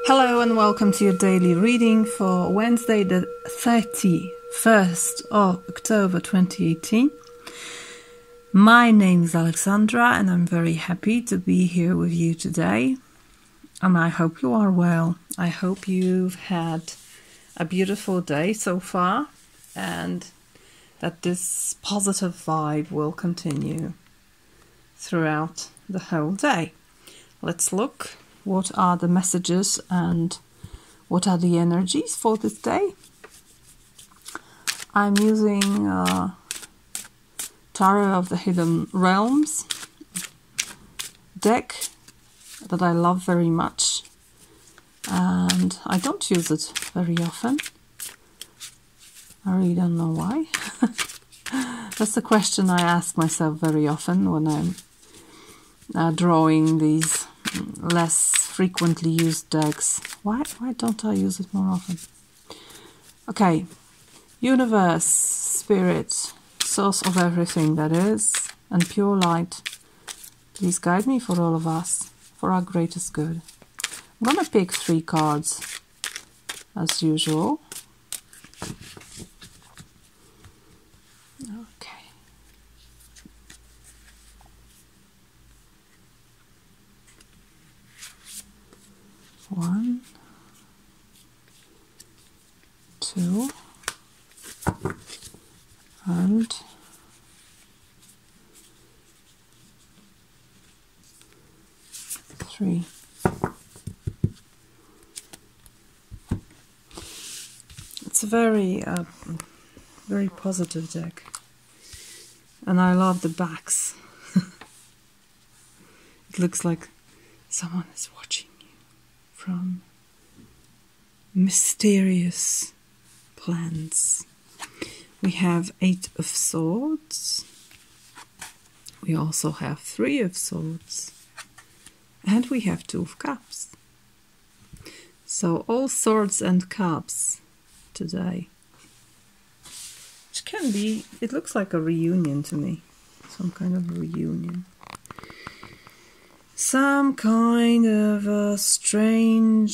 Hello and welcome to your daily reading for Wednesday the 31st of October 2018. My name is Alexandra and I'm very happy to be here with you today. And I hope you are well. I hope you've had a beautiful day so far and that this positive vibe will continue throughout the whole day. Let's look. What are the messages and what are the energies for this day? I'm using Tarot of the Hidden Realms deck that I love very much, and I don't use it very often. I really don't know why. That's the question I ask myself very often when I'm drawing these less frequently used decks. Why don't I use it more often? Okay, universe, spirit, source of everything that is, and pure light, please guide me for all of us, for our greatest good. I'm gonna pick 3 cards as usual. Okay. One, 2, and 3. It's a very positive deck, and I love the backs. It looks like someone is watching from mysterious plans. We have 8 of Swords. We also have 3 of Swords. And we have 2 of Cups. So all Swords and Cups today. Which can be, it looks like a reunion to me. Some kind of reunion. Some kind of a strange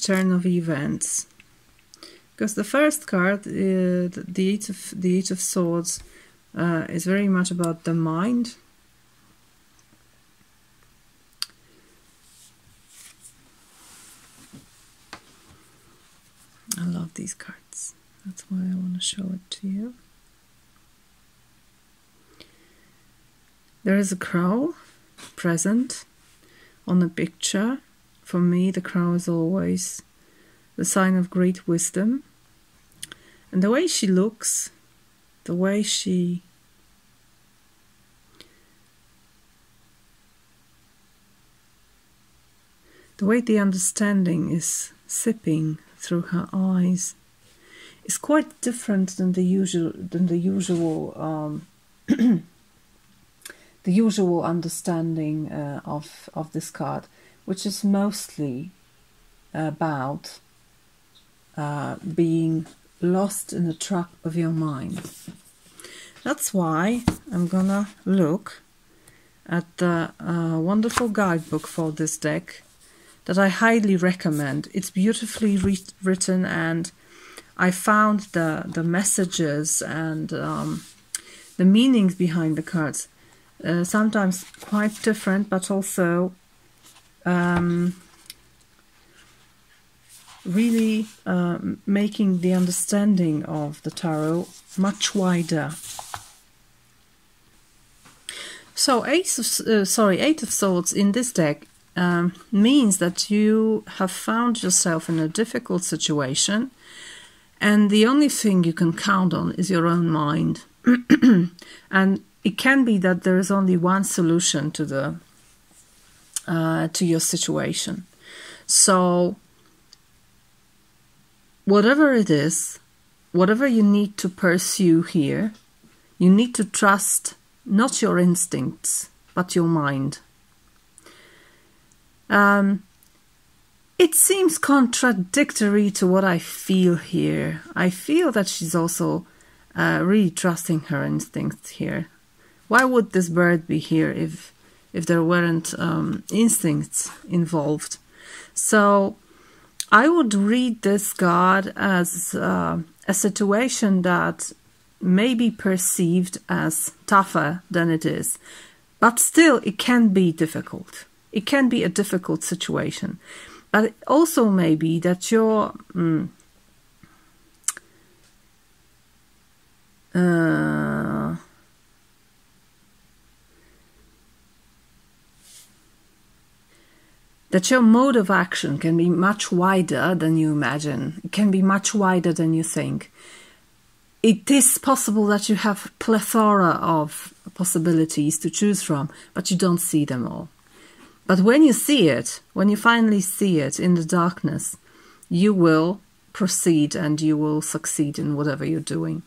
turn of events, because the first card, the Eight of Swords, is very much about the mind. I love these cards. That's why I want to show it to you. There is a crow present on the picture. For me, the crow is always the sign of great wisdom. And the way she looks, the way the understanding is sipping through her eyes is quite different than the usual understanding of this card, which is mostly about being lost in the trap of your mind. That's why I'm gonna look at the wonderful guidebook for this deck that I highly recommend. It's beautifully written, and I found the messages and the meanings behind the cards sometimes quite different, but also really making the understanding of the tarot much wider. So Eight of Swords in this deck means that you have found yourself in a difficult situation, and the only thing you can count on is your own mind. And it can be that there is only one solution to your situation. So whatever it is, whatever you need to pursue here, you need to trust not your instincts, but your mind. It seems contradictory to what I feel here. I feel that she's also really trusting her instincts here. Why would this bird be here if if there weren't instincts involved. So I would read this card as a situation that may be perceived as tougher than it is, but still it can be difficult. It can be a difficult situation, but it also may be that you're that your mode of action can be much wider than you imagine. It can be much wider than you think. It is possible that you have a plethora of possibilities to choose from, but you don't see them all. But when you see it, when you finally see it in the darkness, you will proceed and you will succeed in whatever you're doing.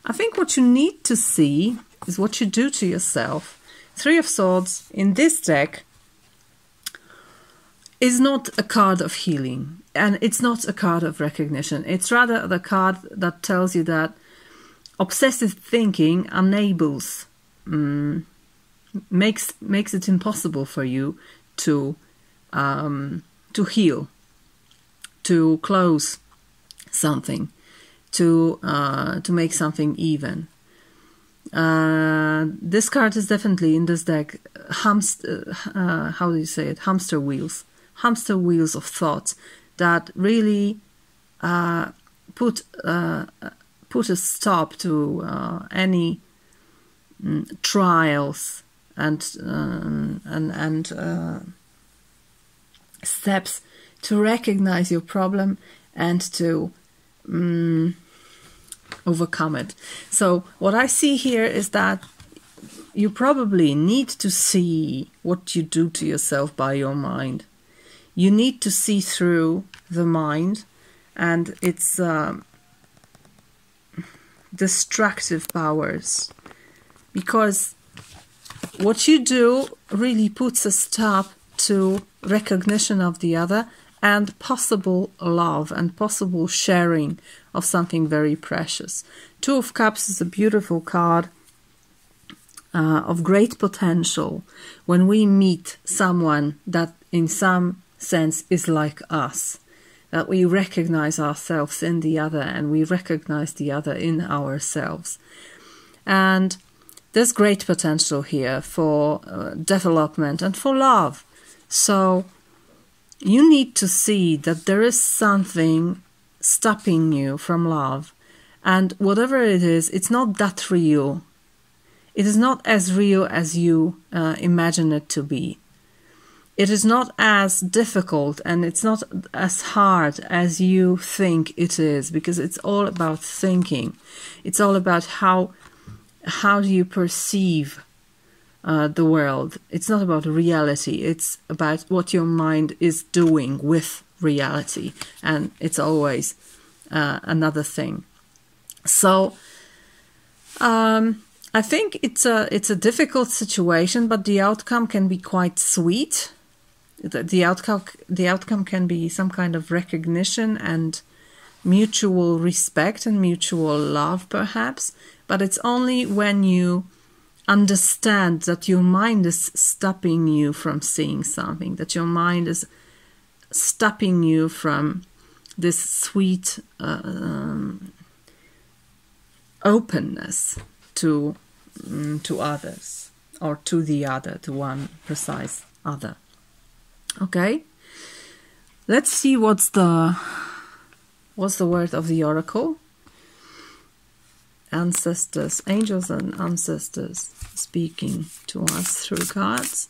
I think what you need to see is what you do to yourself. Three of Swords in this deck is not a card of healing, and it's not a card of recognition. It's rather the card that tells you that obsessive thinking enables, makes it impossible for you to heal, to close something, to make something even. This card is definitely in this deck how do you say it? Hamster wheels of thoughts that really put a stop to any trials and steps to recognize your problem and to overcome it. So what I see here is that you probably need to see what you do to yourself by your mind. You need to see through the mind and its destructive powers, because what you do really puts a stop to recognition of the other and possible love and possible sharing of something very precious. Two of Cups is a beautiful card of great potential when we meet someone that in some sense is like us, that we recognize ourselves in the other and we recognize the other in ourselves. And there's great potential here for development and for love. So you need to see that there is something stopping you from love, and whatever it is, it's not that real. It is not as real as you imagine it to be. It is not as difficult and it's not as hard as you think it is, because it's all about thinking. It's all about how do you perceive the world. It's not about reality. It's about what your mind is doing with reality, and it's always another thing. So I think it's a difficult situation, but the outcome can be quite sweet. The outcome can be some kind of recognition and mutual respect and mutual love, perhaps. But it's only when you understand that your mind is stopping you from seeing something, that your mind is stopping you from this sweet openness to others, or to the other, to one precise other. Okay, let's see what's the word of the oracle. Ancestors, angels and ancestors speaking to us through cards.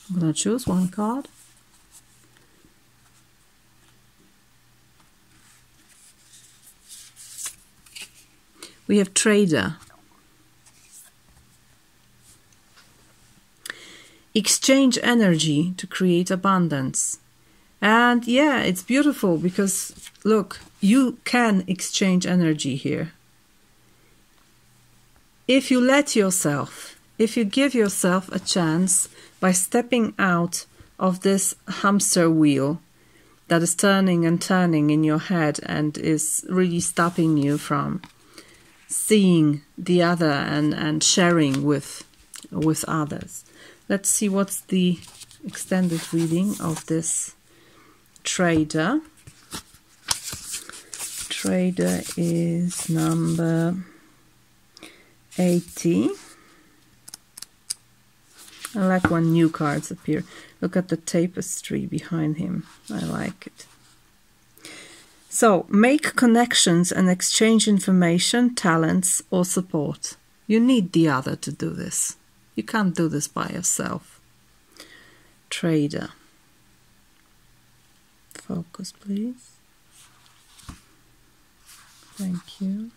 I'm going to choose one card. We have Trader. Exchange energy to create abundance. And yeah, it's beautiful because, look, you can exchange energy here. If you let yourself, if you give yourself a chance by stepping out of this hamster wheel that is turning and turning in your head and is really stopping you from seeing the other and sharing with others. Let's see what's the extended reading of this trader. Trader is number 80. I like when new cards appear. Look at the tapestry behind him. I like it. So, make connections and exchange information, talents, or support. You need the other to do this. You can't do this by yourself. Trader. Focus, please. Thank you.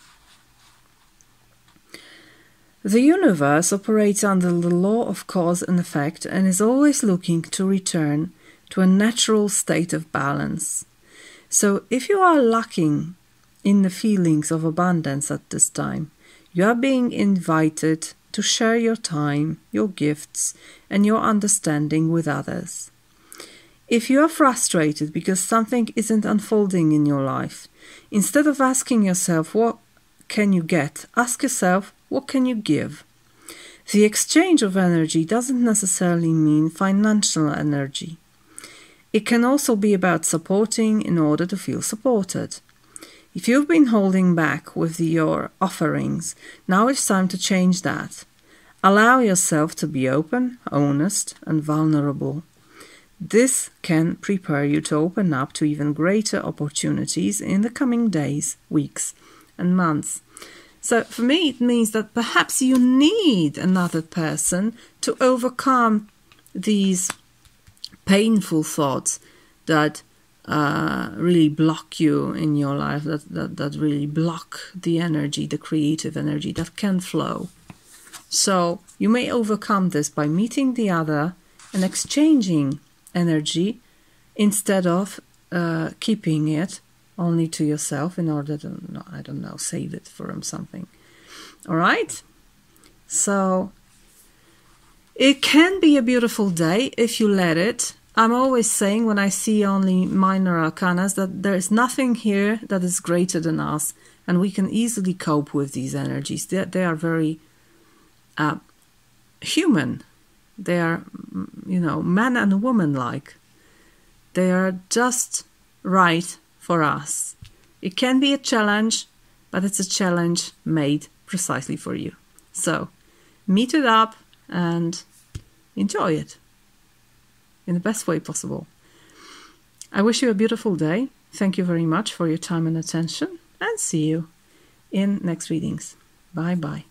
The universe operates under the law of cause and effect and is always looking to return to a natural state of balance. So if you are lacking in the feelings of abundance at this time, you are being invited to share your time, your gifts, and your understanding with others. If you are frustrated because something isn't unfolding in your life, instead of asking yourself, what can you get? Ask yourself, what can you give? The exchange of energy doesn't necessarily mean financial energy. It can also be about supporting in order to feel supported. If you've been holding back with your offerings, now it's time to change that. Allow yourself to be open, honest, and vulnerable. This can prepare you to open up to even greater opportunities in the coming days, weeks, and months. So for me, it means that perhaps you need another person to overcome these painful thoughts that really block you in your life, that really block the energy, the creative energy that can flow. So you may overcome this by meeting the other and exchanging energy instead of keeping it only to yourself in order to, I don't know, save it for something. All right? So it can be a beautiful day if you let it. I'm always saying when I see only minor arcanas that there is nothing here that is greater than us, and we can easily cope with these energies. They are very human. They are, man and woman like. They are just right for us. It can be a challenge, but it's a challenge made precisely for you. So meet it up and enjoy it in the best way possible. I wish you a beautiful day. Thank you very much for your time and attention, and see you in next readings. Bye bye.